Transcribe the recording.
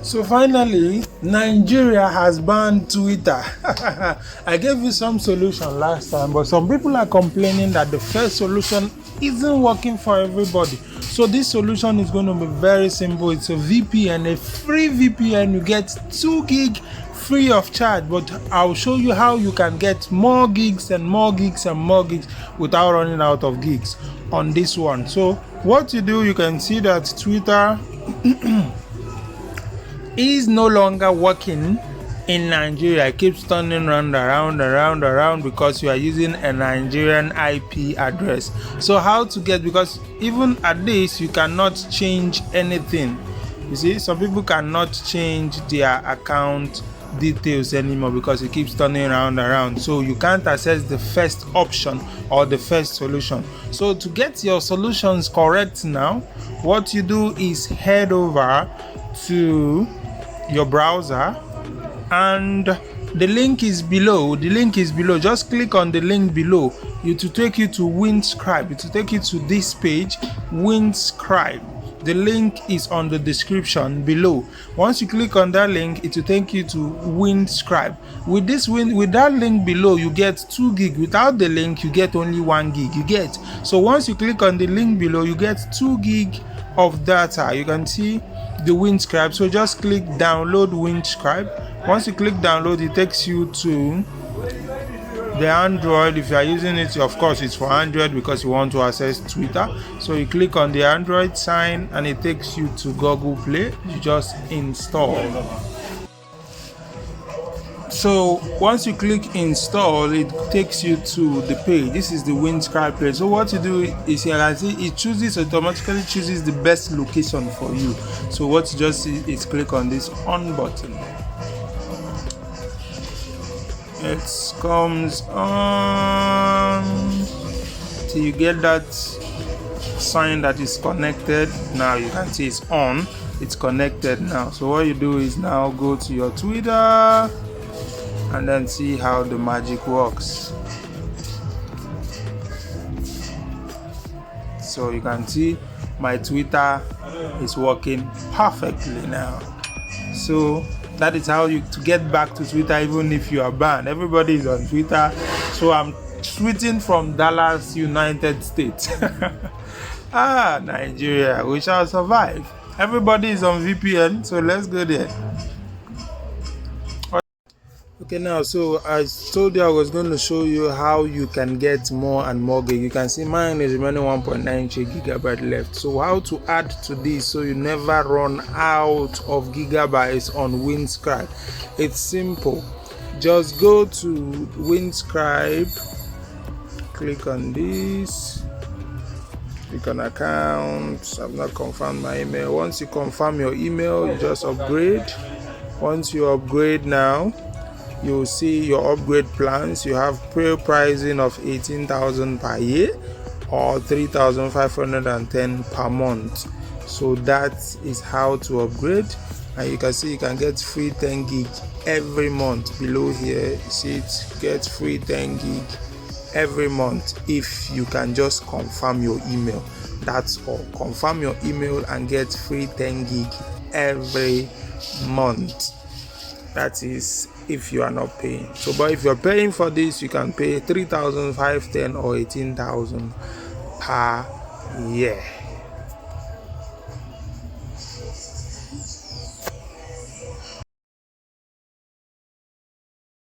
So finally, Nigeria has banned Twitter. I gave you some solution last time, but some people are complaining that the first solution isn't working for everybody. So this solution is going to be very simple. It's a VPN, a free VPN. You get 2 gig free of charge, but I'll show you how you can get more gigs and more gigs and more gigs without running out of gigs on this one. So what you do, you can see that Twitter is no longer working in Nigeria. It keeps turning around because you are using a Nigerian IP address. So how to get, because even at this you cannot change anything. You see, some people cannot change their account details anymore because it keeps turning around, so you can't access the first option or the first solution. So to get your solutions correct now, what you do is head over to your browser, and the link is below. Just click on the link below. It will take you to Windscribe. It will take you to this page, Windscribe. The link is on the description below. Once you click on that link, it will take you to Windscribe. With that link below, you get 2 gig. Without the link, you get only 1 gig. So once you click on the link below, you get 2 gig of data. You can see the Windscribe. So just click download Windscribe. Once you click download, it takes you to the Android. If you are using it, of course it's for Android because you want to access Twitter. So you click on the Android sign and it takes you to Google Play. You just install. So once you click install, it takes you to the page. This is the Windscribe page. So what you do is, you can see it automatically chooses the best location for you. So what you just see is click on this on button. It comes on till you get that sign that is connected. Now you can see it's on, it's connected now. So what you do is now go to your Twitter and then see how the magic works. So you can see my Twitter is working perfectly now. So that is how you to get back to Twitter even if you are banned. Everybody is on Twitter. So I'm tweeting from Dallas, United States. Nigeria, we shall survive. Everybody is on VPN, so let's go there. Okay, now, so I told you I was going to show you how you can get more and more gig. You can see mine is remaining 1.93 gigabyte left. So how to add to this so you never run out of gigabytes on Windscribe? It's simple. Just go to Windscribe, click on this, click on accounts. I've not confirmed my email. Once you confirm your email, you just upgrade. Once you upgrade now, you'll see your upgrade plans. You have pre pricing of 18,000 per year or 3,510 per month. So that is how to upgrade, and you can see you can get free 10 gig every month. Below here, you see it, get free 10 gig every month if you can just confirm your email. That's all. Confirm your email and get free 10 gig every month. That is if you are not paying. So but if you're paying for this, you can pay 3,510 or 18,000 per year.